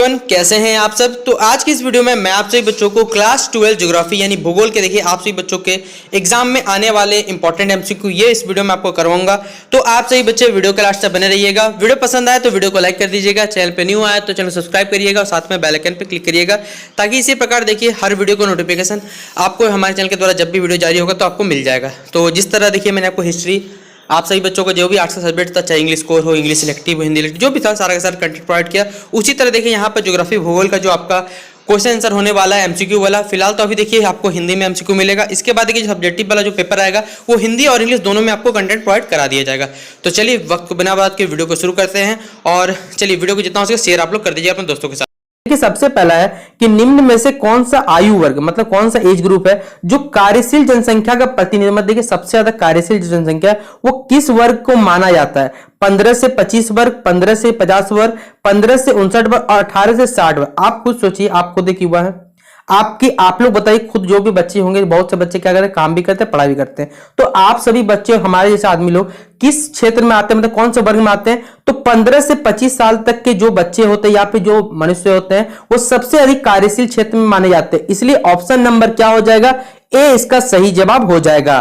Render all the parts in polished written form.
Everyone, कैसे हैं आप सब। तो आज की इस वीडियो में मैं आप सभी बच्चों को क्लास 12 ज्योग्राफी यानी भूगोल के देखिए आप सभी बच्चों के एग्जाम में आने वाले इंपॉर्टेंट एमसीक्यू ये इस वीडियो में आपको करवाऊंगा। तो आप सभी बच्चे वीडियो के लास्ट तक बने रहिएगा। वीडियो पसंद आए तो वीडियो को लाइक कर दीजिएगा, चैनल पे न्यू आए तो चैनल सब्सक्राइब करिएगा और साथ में बेल आइकन पे क्लिक करिएगा ताकि इसी प्रकार देखिए हर वीडियो को नोटिफिकेशन आपको हमारे चैनल के द्वारा जब भी वीडियो जारी होगा तो आपको मिल जाएगा। तो जिस तरह देखिए मैंने आपको हिस्ट्री आप सभी बच्चों को जो भी आर्ट्स का सब्जेक्ट था, चाहे इंग्लिश कोर हो, इंग्लिश सिलेक्टिव हो, हिंदी जो भी था, सारा का सारा कंटेंट प्रोवाइड किया। उसी तरह देखिए यहाँ पर ज्योग्राफी भूगोल का जो आपका क्वेश्चन आंसर होने वाला है एमसीक्यू वाला, फिलहाल तो अभी देखिए आपको हिंदी में एमसीक्यू मिलेगा। इसके बाद देखिए जो सब्जेक्टिव वाला जो पेपर आएगा वो हिंदी और इंग्लिश दोनों में आपको कंटेंट प्रोवाइड करा दिया जाएगा। तो चलिए वक्त को बिना बात के वीडियो को शुरू करते हैं और चलिए वीडियो को जितना हो सके शेयर आप लोग कर दीजिए अपने दोस्तों के साथ। सबसे पहला है कि निम्न में से कौन सा आयु वर्ग मतलब कौन सा एज ग्रुप है जो कार्यशील जनसंख्या का प्रतिनिधित्व, मतलब देखिए सबसे ज्यादा कार्यशील जनसंख्या वो किस वर्ग को माना जाता है। 15 से 25 वर्ग, 15 से 50 वर्ग, 15 से 59 वर्ग और 18 से 60 वर्ग। आप खुद सोचिए, आप खुद एक युवा है, आप लोग बताइए खुद जो भी बच्चे होंगे, बहुत से बच्चे क्या करते हैं, काम भी करते हैं, पढ़ाई भी करते हैं। तो आप सभी बच्चे हमारे जैसे आदमी लोग किस क्षेत्र में आते हैं, मतलब कौन से वर्ग में आते हैं। तो 15 से 25 साल तक के जो बच्चे होते हैं या फिर जो मनुष्य होते हैं वो सबसे अधिक कार्यशील क्षेत्र में माने जाते हैं। इसलिए ऑप्शन नंबर क्या हो जाएगा, ए इसका सही जवाब हो जाएगा।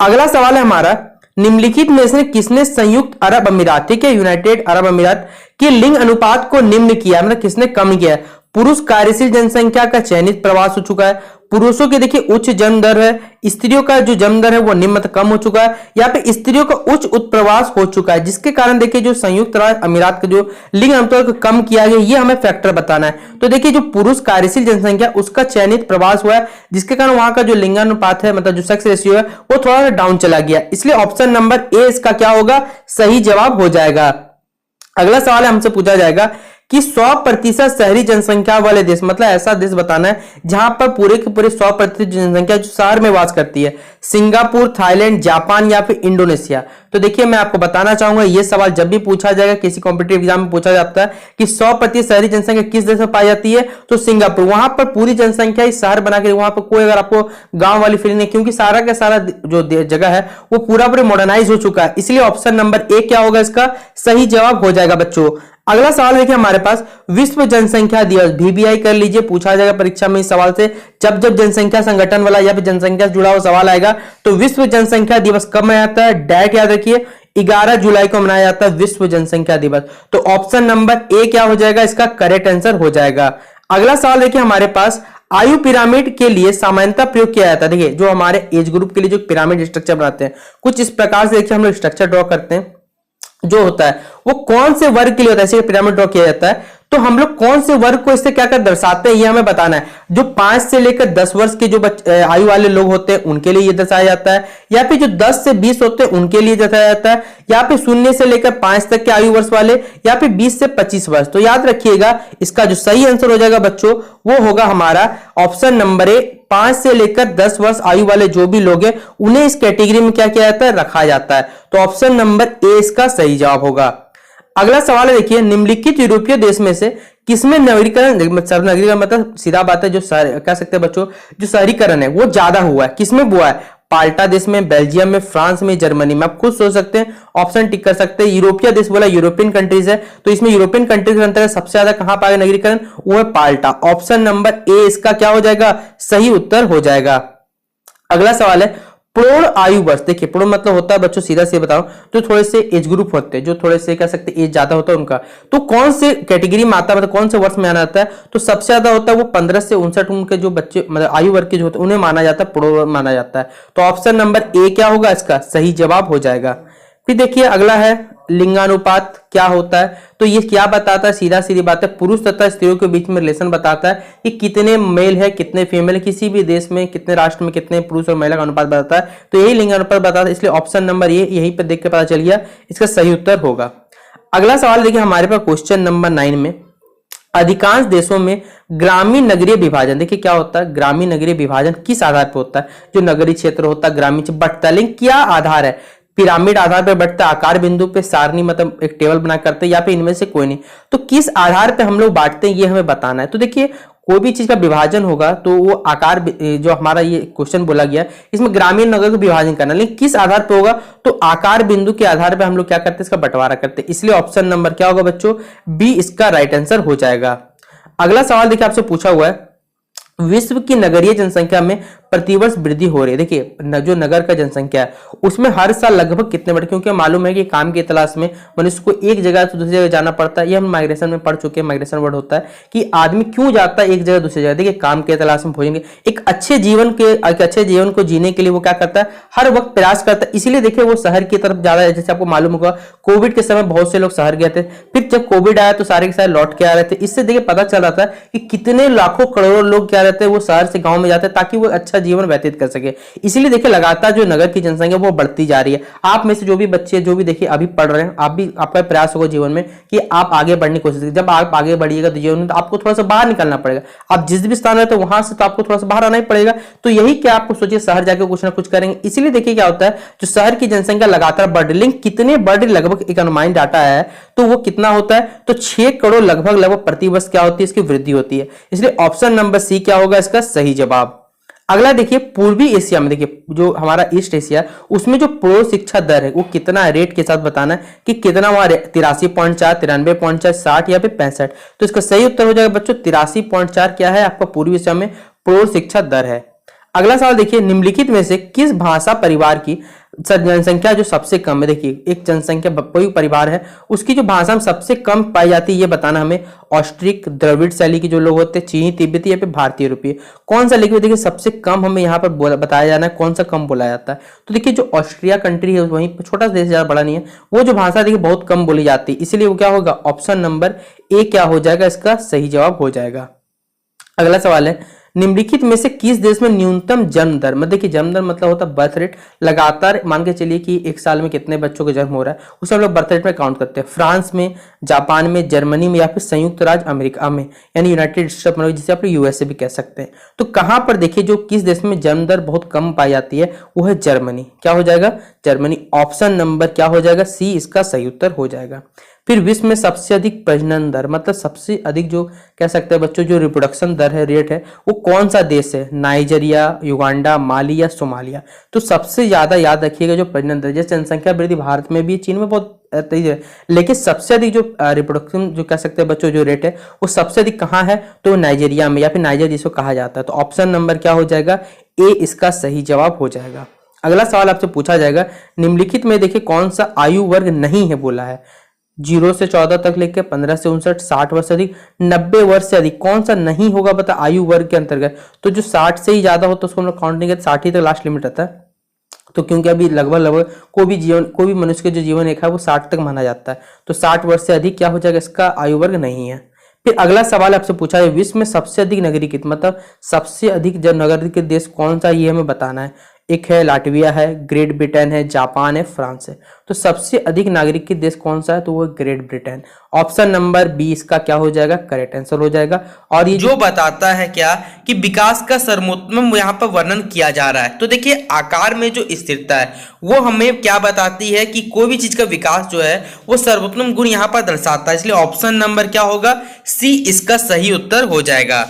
अगला सवाल है हमारा, निम्नलिखित में से किसने संयुक्त अरब अमीरात, ठीक है, यूनाइटेड अरब अमीरात के लिंग अनुपात को निम्न किया, मतलब किसने कम किया है। पुरुष कार्यशील जनसंख्या का चयनित प्रवास हो चुका है, पुरुषों की देखिए उच्च जन्म दर है, स्त्रियों का जो जन्म दर है वो निम्न कम हो चुका है, या फिर स्त्रियों का उच्च उत्प्रवास हो चुका है, जिसके कारण देखिए जो संयुक्त अरब अमीरात का जो लिंग अनुपात को कम किया गया ये हमें फैक्टर बताना है। तो देखिए जो पुरुष कार्यशील जनसंख्या उसका चयनित प्रवास हुआ है, जिसके कारण वहां का जो लिंगानुपात है मतलब जो सेक्स रेशियो है वो थोड़ा सा डाउन चला गया। इसलिए ऑप्शन नंबर ए इसका क्या होगा, सही जवाब हो जाएगा। अगला सवाल हमसे पूछा जाएगा कि 100% शहरी जनसंख्या वाले देश, मतलब ऐसा देश बताना है जहां पर पूरे के पूरे 100% जनसंख्या जो शहर में वास करती है। सिंगापुर, थाईलैंड, जापान या फिर इंडोनेशिया। तो देखिए मैं आपको बताना चाहूंगा ये सवाल जब भी पूछा जाएगा, किसी कॉम्पिटिटिव एग्जाम में पूछा जाता है कि 100% शहरी जनसंख्या किस देश में पाई जाती है, तो सिंगापुर। वहां पर पूरी जनसंख्या इस शहर बना के, वहां पर कोई अगर आपको गांव वाली फीलिंग नहीं, क्योंकि सारा का सारा जो जगह है वो पूरा मॉडर्नाइज हो चुका है। इसलिए ऑप्शन नंबर ए क्या होगा, इसका सही जवाब हो जाएगा बच्चों। अगला सवाल देखिए हमारे पास, विश्व जनसंख्या दिवस VBI कर लीजिए, पूछा जाएगा परीक्षा में इस सवाल से। जब जनसंख्या संगठन वाला या फिर जनसंख्या से जुड़ा हुआ सवाल आएगा तो विश्व जनसंख्या दिवस कब मनाया जाता है, डायरेक्ट याद रखिए 11 जुलाई को मनाया जाता है विश्व जनसंख्या दिवस। तो ऑप्शन नंबर ए क्या हो जाएगा, इसका करेक्ट आंसर हो जाएगा। अगला सवाल देखिए हमारे पास, आयु पिरामिड के लिए सामान्यतः प्रयोग किया जाता है। देखिए जो हमारे एज ग्रुप के लिए जो पिरामिड स्ट्रक्चर बनाते हैं कुछ इस प्रकार से देखिए हम लोग स्ट्रक्चर ड्रॉ करते हैं, जो होता है वो कौन से वर्ग के लिए होता है, ऐसे पिरामिड ड्रॉ किया जाता है। तो हम लोग कौन से वर्ग को इससे क्या कर दर्शाते हैं ये हमें बताना है। जो 5 से लेकर 10 वर्ष के जो आयु वाले लोग होते हैं उनके लिए ये दर्शाया जाता है, या फिर जो 10 से 20 होते हैं उनके लिए दर्शाया जाता है, या फिर 0 से लेकर 5 तक के आयु वर्ष वाले, या फिर 20 से 25 वर्ष। तो याद रखिएगा इसका जो सही आंसर हो जाएगा बच्चों वो होगा हमारा ऑप्शन नंबर ए, 5 से लेकर 10 वर्ष आयु वाले जो भी लोग हैं उन्हें इस कैटेगरी में क्या किया जाता है, रखा जाता है। तो ऑप्शन नंबर ए इसका सही जवाब होगा। अगला सवाल है देखिए, निम्नलिखित यूरोपीय देश में से किसमें नगरीकरण, नगरीकरण मतलब सीधा बात है जो कह सकते हैं बच्चों जो शहरीकरण है वो ज्यादा हुआ है, किसमें हुआ है, पाल्टा देश में, बेल्जियम में, फ्रांस में, जर्मनी में। आप खुद सोच सकते हैं, ऑप्शन टिक कर सकते हैं। यूरोपीय देश बोला, यूरोपियन कंट्रीज है, तो इसमें यूरोपियन कंट्रीज के अंतर्गत सबसे ज्यादा कहां पाएगा नगरीकरण, वो है पाल्टा। ऑप्शन नंबर ए इसका क्या हो जाएगा, सही उत्तर हो जाएगा। अगला सवाल है, पूर्ण आयु वर्ष। देखिए पूर्ण मतलब होता है बच्चों, सीधा से बताऊं, जो थोड़े से एज ग्रुप होते हैं, जो थोड़े से कह सकते हैं एज ज्यादा होता है उनका, तो कौन से कैटेगरी में आता है, मतलब कौन से वर्ष में आना आता है। तो सबसे ज्यादा होता है वो 15 से 59 उनके जो बच्चे मतलब आयु वर्ग के जो होते हैं उन्हें माना जाता है, पूर्ण माना जाता है। तो ऑप्शन नंबर ए क्या होगा, इसका सही जवाब हो जाएगा। फिर देखिए अगला है, लिंगानुपात क्या होता है। तो ये क्या बताता है, सीधा सीधी बात है, पुरुष तथा स्त्रियों के बीच में रिलेशन बताता है कि कितने मेल है कितने फीमेल है, किसी भी देश में कितने राष्ट्र में कितने पुरुष और महिला का अनुपात बताता है। तो यही लिंगानुपात बताता है, इसलिए ऑप्शन नंबर ए यहीं पर देख के पता चल गया, इसका सही उत्तर होगा। अगला सवाल देखिए हमारे पास क्वेश्चन नंबर 9 में, अधिकांश देशों में ग्रामीण नगरीय विभाजन, देखिए क्या होता है, ग्रामीण नगरीय विभाजन किस आधार पर होता है, जो नगरीय क्षेत्र होता है ग्रामीण बढ़ता है, लेकिन क्या आधार है, पिरामिड आधार पर बढ़ता है, आकार बिंदु पे सारणी मतलब एक टेबल बना करते हैं, या फिर इनमें से कोई नहीं। तो किस आधार पे हम लोग बांटते हैं ये हमें बताना है। तो देखिए कोई भी चीज का विभाजन होगा तो वो आकार, जो हमारा ये क्वेश्चन बोला गया इसमें ग्रामीण नगर का विभाजन करना, लेकिन किस आधार पर होगा, तो आकार बिंदु के आधार पर हम लोग क्या करते हैं, इसका बंटवारा करते हैं। इसलिए ऑप्शन नंबर क्या होगा बच्चों, बी इसका राइट आंसर हो जाएगा। अगला सवाल देखिए आपसे पूछा हुआ है, विश्व की नगरीय जनसंख्या में प्रतिवर्ष वृद्धि हो रही है। देखिए जो नगर का जनसंख्या है उसमें हर साल लगभग कितने बढ़े, क्योंकि मालूम है कि काम की तलाश में मनुष्य को एक जगह से दूसरी जगह जाना पड़ता है। ये हम माइग्रेशन में पढ़ चुके हैं, माइग्रेशन वर्ड होता है कि आदमी क्यों जाता है एक जगह दूसरी जगह। देखिए काम की तलाश में भोजन एक अच्छे जीवन को जीने के लिए वो क्या करता है, हर वक्त प्रयास करता है। इसीलिए देखिए वो शहर की तरफ ज्यादा है। जैसे आपको मालूम होगा कोविड के समय बहुत से लोग शहर गए थे, फिर जब कोविड आया तो सारे के सारे लौट के आ रहे थे। इससे देखिए पता चल रहा था कि कितने लाखों करोड़ों लोग क्या रहते हैं वो शहर से गांव में जाते हैं ताकि वो अच्छा जीवन व्यतीत कर सके। इसीलिए देखिए लगातार जो नगर की जनसंख्या वो बढ़ती जा रही है। आप में से जो भी बच्चे जो भी देखिए अभी पढ़ रहे हैं, आप भी आपका प्रयास होगा जीवन में कि आप आगे बढ़ने की कोशिश करें। जब आप आगे बढ़िएगा तो जीवन में तो आपको थोड़ा सा बाहर निकलना पड़ेगा। आप जिस भी स्थान रहते हो वहां से तो आपको थोड़ा सा बाहर आना ही पड़ेगा। तो यही क्या आपको सोचिए शहर जाकर कुछ ना कुछ करेंगे। इसीलिए देखिए क्या होता है, जो शहर की जनसंख्या लगातार बढ़ रही है, लेकिन कितने बढ़ रही लगभग एक अनुमानित डाटा है तो वो कितना होता है, तो 6 करोड़ लगभग प्रति वर्ष क्या होती है इसकी वृद्धि होती है। इसलिए ऑप्शन नंबर सी क्या होगा इसका सही जवाब। अगला देखिए पूर्वी एशिया में, देखिए जो हमारा ईस्ट एशिया उसमें जो पूर्व शिक्षा दर है वो कितना है, रेट के साथ बताना है कि कितना वहां 83.4, 93.4, 60 या फिर 65। तो इसका सही उत्तर हो जाएगा बच्चों 83.4 क्या है आपका पूर्वी एशिया में पूर्व शिक्षा दर है। अगला सवाल देखिए निम्नलिखित में से किस भाषा परिवार की जनसंख्या जो सबसे कम है। देखिए एक जनसंख्या कोई परिवार है उसकी जो भाषा में सबसे कम पाई जाती है ये बताना हमें। ऑस्ट्रिक, द्रविड़ शैली के जो लोग होते हैं, चीनी, तिब्बती या फिर भारतीय रूपी, कौन सा लिखिए। देखिए सबसे कम हमें यहाँ पर बताया जाना है कौन सा कम बोला जाता है। तो देखिए जो ऑस्ट्रिया कंट्री है वहीं छोटा सा देश, ज्यादा बड़ा नहीं है, वो जो भाषा देखिए बहुत कम बोली जाती है। इसलिए वो क्या होगा ऑप्शन नंबर ए क्या हो जाएगा इसका सही जवाब हो जाएगा। अगला सवाल है निम्नलिखित में से किस देश में न्यूनतम जन्म दर, मतलब देखिए जन्म दर मतलब होता है बर्थ रेट, लगातार मान के चलिए कि एक साल में कितने बच्चों का जन्म हो रहा है उसे हम लोग बर्थ रेट में काउंट करते हैं। फ्रांस में, जापान में, जर्मनी में या फिर संयुक्त राज्य अमेरिका में, यानी यूनाइटेड स्टेट्स ऑफ अमेरिका जिसे आप यूएसए भी कह सकते हैं। तो कहां पर देखिए जो किस देश में जन्म दर बहुत कम पाई जाती है वो है जर्मनी। क्या हो जाएगा जर्मनी। ऑप्शन नंबर क्या हो जाएगा सी इसका सही उत्तर हो जाएगा। फिर विश्व में सबसे अधिक प्रजनन दर, मतलब सबसे अधिक जो कह सकते हैं बच्चों जो रिप्रोडक्शन दर है, रेट है, वो कौन सा देश है। नाइजीरिया, युगांडा, माली या सोमालिया। तो सबसे ज्यादा याद रखिएगा जो प्रजनन दर, जैसे जनसंख्या वृद्धि भारत में भी, चीन में बहुत तेज है, लेकिन सबसे अधिक जो रिप्रोडक्शन जो कह सकते हैं बच्चों जो रेट है वो सबसे अधिक कहाँ है, तो नाइजीरिया में या फिर नाइजर जिसको कहा जाता है। तो ऑप्शन नंबर क्या हो जाएगा ए इसका सही जवाब हो जाएगा। अगला सवाल आपसे पूछा जाएगा निम्नलिखित में देखिए कौन सा आयु वर्ग नहीं है बोला है। 0 से 14 तक लेके 15 से 59, 60 वर्ष से अधिक, 90 वर्ष से अधिक, कौन सा नहीं होगा बता आयु वर्ग के अंतर्गत। तो जो 60 से ही ज्यादा हो तो उसको हम लोग काउंट नहीं करते, 60 ही तक लास्ट लिमिट रहता है। तो क्योंकि अभी लगभग कोई भी मनुष्य के जो जीवन रेखा है वो 60 तक माना जाता है। तो 60 वर्ष से अधिक क्या हो जाएगा इसका आयु वर्ग नहीं है। फिर अगला सवाल आपसे पूछा है विश्व में सबसे अधिक नगरीकृत, मतलब सबसे अधिक जन नगरीकृत देश कौन सा ये हमें बताना है। एक है लाटविया है, ग्रेट ब्रिटेन है, जापान है, फ्रांस है। तो सबसे अधिक नागरिक के देश कौन सा है, तो वो Great Britain. Option number B इसका क्या हो जाएगा करेक्ट आंसर हो जाएगा। और ये जो बताता है क्या कि विकास का सर्वोत्तम यहाँ पर वर्णन किया जा रहा है। तो देखिए आकार में जो स्थिरता है वो हमें क्या बताती है कि कोई भी चीज का विकास जो है वो सर्वोत्तम गुण यहाँ पर दर्शाता है। इसलिए ऑप्शन नंबर क्या होगा सी इसका सही उत्तर हो जाएगा।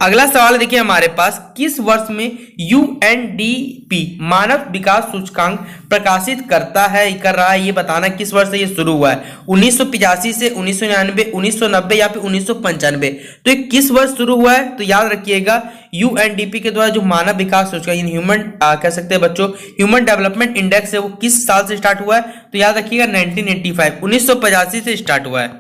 अगला सवाल देखिए हमारे पास किस वर्ष में यूएनडीपी मानव विकास सूचकांक प्रकाशित कर रहा है ये बताना किस वर्ष से ये शुरू हुआ है। 1985 से 1999, 1990 या फिर 1995। तो ये किस वर्ष शुरू हुआ है, तो याद रखिएगा यूएनडीपी के द्वारा जो मानव विकास सूचकांक ह्यूमन कह सकते हैं बच्चों ह्यूमन डेवलपमेंट इंडेक्स है वो किस साल से स्टार्ट हुआ है, तो याद रखिएगा 1985 1985 से स्टार्ट हुआ है।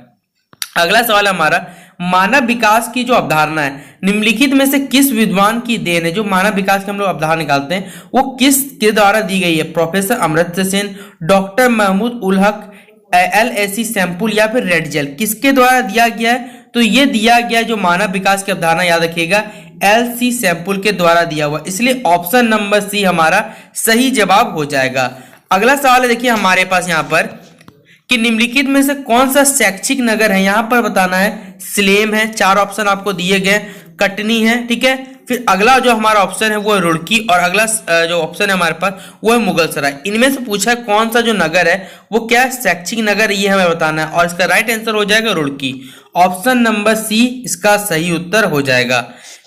अगला सवाल हमारा मानव विकास की जो अवधारणा है निम्नलिखित में से किस विद्वान की देन है। जो मानव विकास की हम लोग अवधारणा निकालते हैं वो किस के द्वारा दी गई है। Professor Amartya Sen, doctor Mahmood ul Haq, LSE sample या फिर रेडजेल, किसके द्वारा दिया गया है, तो ये दिया गया जो मानव विकास की अवधारणा याद रखिएगा LC सैम्पुल के द्वारा दिया हुआ। इसलिए ऑप्शन नंबर सी हमारा सही जवाब हो जाएगा। अगला सवाल है देखिए हमारे पास यहाँ पर कि निम्नलिखित में से कौन सा शैक्षिक नगर है, यहां पर बताना है स्लेम है, 4 ऑप्शन आपको दिए गए, कटनी है, ठीक है। फिर अगला जो हमारा ऑप्शन है वो है रुड़की और अगला जो ऑप्शन है हमारे पास वो है मुगलसराय। इनमें से पूछा है कौन सा जो नगर है वो क्या शैक्षिक नगर ये हमें बताना है और इसका राइट आंसर हो जाएगा रुड़की। ऑप्शन नंबर सी इसका सही उत्तर हो जाएगा।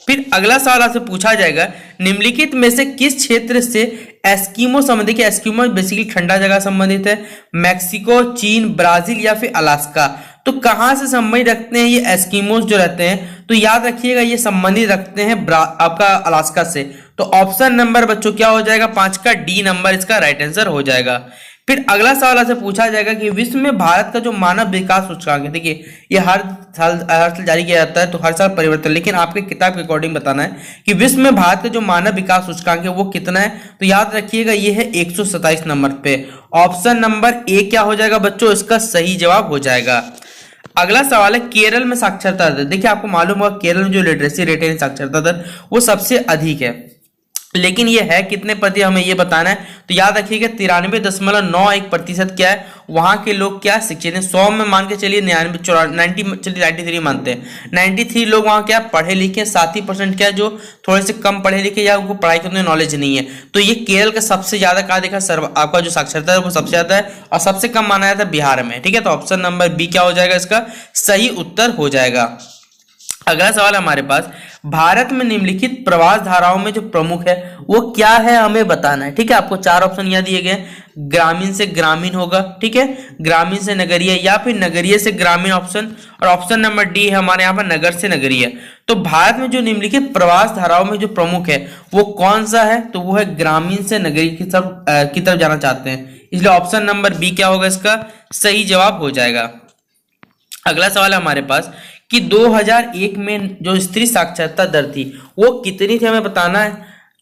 फिर अगला सवाल आपसे पूछा जाएगा निम्नलिखित में से किस क्षेत्र से एस्किमो संबंधित, एस्किमो बेसिकली ठंडा जगह संबंधित है। मैक्सिको, चीन, ब्राजील या फिर अलास्का। तो कहां से संबंधित रखते हैं ये एस्किमोस जो रहते हैं, तो याद रखिएगा ये संबंधित रखते हैं आपका अलास्का से। तो ऑप्शन नंबर बच्चों क्या हो जाएगा 5 का डी नंबर इसका राइट आंसर हो जाएगा। फिर अगला सवाल आपसे पूछा जाएगा कि विश्व में भारत का जो मानव विकास सूचकांक है, देखिए ये हर साल जारी किया जाता है, तो हर साल परिवर्तन, लेकिन आपके किताब के अकॉर्डिंग बताना है कि विश्व में भारत का जो मानव विकास सूचकांक है वो कितना है। तो याद रखिएगा ये है 127 नंबर पे। ऑप्शन नंबर ए क्या हो जाएगा बच्चों इसका सही जवाब हो जाएगा। अगला सवाल है केरल में साक्षरता दर। देखिए आपको मालूम होगा केरल में जो लिटरेसी रेट है साक्षरता दर वो सबसे अधिक है, लेकिन ये है कितने प्रति हमें ये बताना है। तो याद रखिएगा 93.91% क्या है वहां के लोग क्या शिक्षित हैं। 100 में मान के चलिए 93 मानते हैं, 93 लोग वहां क्या पढ़े लिखे, 7% क्या जो थोड़े से कम पढ़े लिखे या उनको पढ़ाई की नॉलेज नहीं है। तो ये केरल का सबसे ज्यादा कहा देखा आपका जो साक्षरता है वो सबसे ज्यादा है, और सबसे कम माना जाता है बिहार में। ठीक है, तो ऑप्शन नंबर बी क्या हो जाएगा इसका सही उत्तर हो जाएगा। अगला सवाल हमारे पास भारत में निम्नलिखित प्रवास धाराओं में जो प्रमुख है वो क्या है हमें बताना है। ठीक है, आपको 4 ऑप्शन यहाँ दिए गए, ग्रामीण से ग्रामीण होगा, ठीक है, ग्रामीण से नगरीय या फिर नगरीय से ग्रामीण ऑप्शन, और ऑप्शन नंबर डी है हमारे यहाँ पर नगर से नगरीय। तो भारत में जो निम्नलिखित प्रवास धाराओं में जो प्रमुख है वो कौन सा है, तो वो है ग्रामीण से नगरीय की तरफ जाना चाहते हैं, इसलिए ऑप्शन नंबर बी क्या होगा इसका सही जवाब हो जाएगा। अगला सवाल है हमारे पास कि 2001 में जो स्त्री साक्षरता दर थी वो कितनी थी हमें बताना है।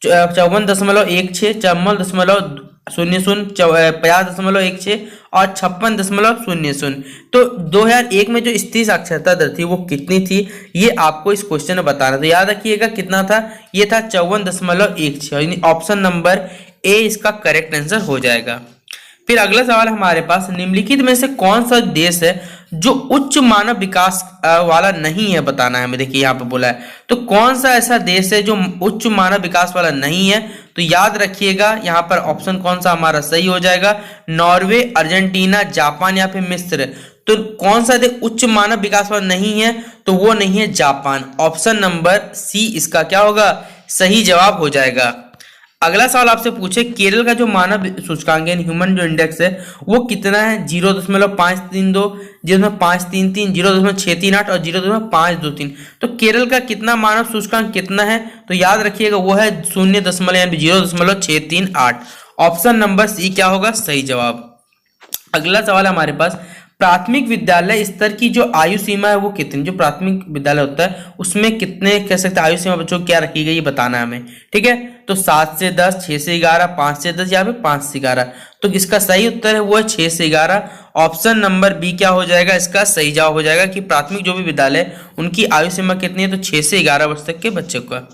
54.16, 54.00, 50.16 और 56.00। तो 2001 में जो स्त्री साक्षरता दर थी वो कितनी थी ये आपको इस क्वेश्चन में बताना। तो याद रखिएगा कितना था, ये था 54.16, ऑप्शन नंबर ए इसका करेक्ट आंसर हो जाएगा। फिर अगला सवाल हमारे पास निम्नलिखित में से कौन सा देश है जो उच्च मानव विकास वाला नहीं है बताना है हमें। देखिए यहाँ पे बोला है, तो कौन सा ऐसा देश है जो उच्च मानव विकास वाला नहीं है। तो याद रखिएगा यहाँ पर ऑप्शन कौन सा हमारा सही हो जाएगा, नॉर्वे, अर्जेंटीना, जापान या फिर मिस्र। तो कौन सा देश उच्च मानव विकास वाला नहीं है, तो वो नहीं है जापान। ऑप्शन नंबर सी इसका क्या होगा सही जवाब हो जाएगा। अगला सवाल आपसे पूछे केरल का जो मानव सूचकांक है ह्यूमन जो इंडेक्स है वो कितना है, 0.532, 0.533, 0.638 और 0.523। तो केरल का कितना मानव सूचकांक कितना है, तो याद रखिएगा वो है 0.638। ऑप्शन नंबर सी क्या होगा सही जवाब। अगला सवाल हमारे पास प्राथमिक विद्यालय स्तर की जो आयु सीमा है वो कितनी, जो प्राथमिक विद्यालय होता है उसमें कितने कह सकते हैं आयु सीमा बच्चों क्या रखी गई ये बताना है हमें। ठीक है, तो 7 से 10, 6 से 11, 5 से 10 या फिर 5 से 11। तो इसका सही उत्तर है वो है 6 से 11। ऑप्शन नंबर बी क्या हो जाएगा इसका सही जवाब हो जाएगा कि प्राथमिक जो भी विद्यालय उनकी आयु सीमा कितनी है, तो 6 से 11 वर्ष तक के बच्चों का।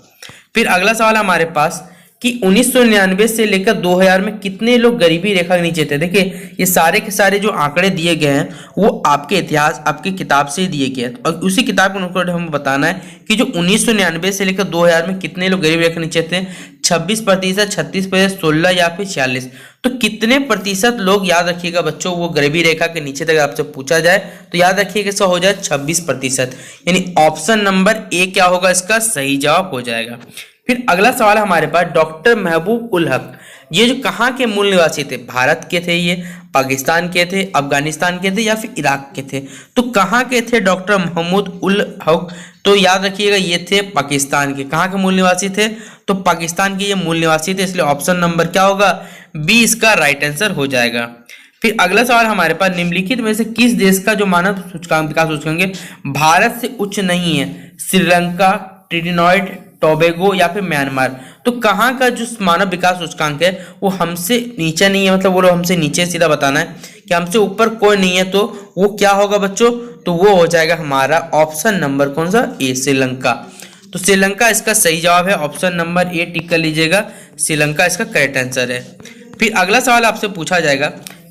फिर अगला सवाल हमारे पास कि 1999 से लेकर 2000 में कितने लोग गरीबी रेखा के नीचे थे। देखिए ये सारे के सारे जो आंकड़े दिए गए हैं वो आपके इतिहास आपकी किताब से दिए गए हैं, और उसी किताब के अनुसार हमें बताना है कि जो 1999 से लेकर 2000 में कितने लोग गरीबी रेखा के नीचे थे। 26%, 36%, 16 या फिर 46। तो कितने प्रतिशत लोग याद रखिएगा बच्चों वो गरीबी रेखा के नीचे तक आपसे पूछा जाए तो याद रखिएगा इसका हो जाए 26%, यानी ऑप्शन नंबर ए क्या होगा इसका सही जवाब हो जाएगा। फिर अगला सवाल है हमारे पास डॉक्टर महबूब उल हक, ये जो कहाँ के मूल निवासी थे, भारत के थे, ये पाकिस्तान के थे, अफगानिस्तान के थे या फिर इराक के थे। तो कहाँ के थे डॉक्टर महमूद उल हक, तो याद रखिएगा ये थे पाकिस्तान के। कहाँ के मूल निवासी थे, तो पाकिस्तान के ये मूल निवासी थे, इसलिए ऑप्शन नंबर क्या होगा बी इसका राइट आंसर हो जाएगा। फिर अगला सवाल हमारे पास निम्नलिखित में से किस देश का जो मानव सूचकांक विकास सूचकांक भारत से उच्च नहीं है, श्रीलंका, ट्रिनिडाद टोबैगो या फिर म्यांमार। तो कहाँ का जो मानव विकास सूचकांक है वो हमसे नीचे नहीं है, मतलब वो हमसे नीचे सीधा बताना है कि हमसे ऊपर कोई नहीं है, तो वो क्या होगा बच्चों, तो वो हो जाएगा हमारा ऑप्शन नंबर कौन सा ए श्रीलंका। तो श्रीलंका इसका सही जवाब है, ऑप्शन नंबर ए टिक कर लीजिएगा, श्रीलंका इसका करेक्ट आंसर है। फिर अगला सवाल आपसे पूछा जाएगा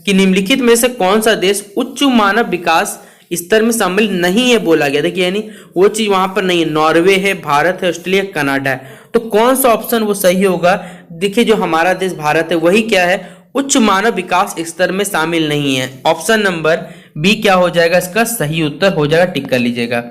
कि निम्नलिखित में से कौन सा देश उच्च मानव विकास स्तर में शामिल नहीं है बोला गया। देखिए यानी वो चीज वहां पर नहीं है, नॉर्वे है, भारत है, ऑस्ट्रेलिया, कनाडा है। तो कौन सा ऑप्शन वो सही होगा, देखिए जो हमारा देश भारत है वही क्या है उच्च मानव विकास स्तर में शामिल नहीं है। ऑप्शन नंबर बी क्या हो जाएगा इसका सही उत्तर हो जाएगा, टिक कर लीजिएगा।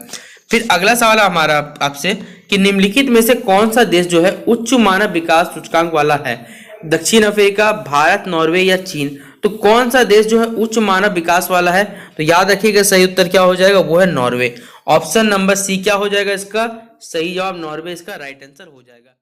फिर अगला सवाल हमारा आपसे कि निम्नलिखित में से कौन सा देश जो है उच्च मानव विकास सूचकांक वाला है, दक्षिण अफ्रीका, भारत, नॉर्वे या चीन। तो कौन सा देश जो है उच्च मानव विकास वाला है? तो याद रखिएगा सही उत्तर क्या हो जाएगा, वो है नॉर्वे। ऑप्शन नंबर सी क्या हो जाएगा इसका सही जवाब, नॉर्वे इसका राइट आंसर हो जाएगा।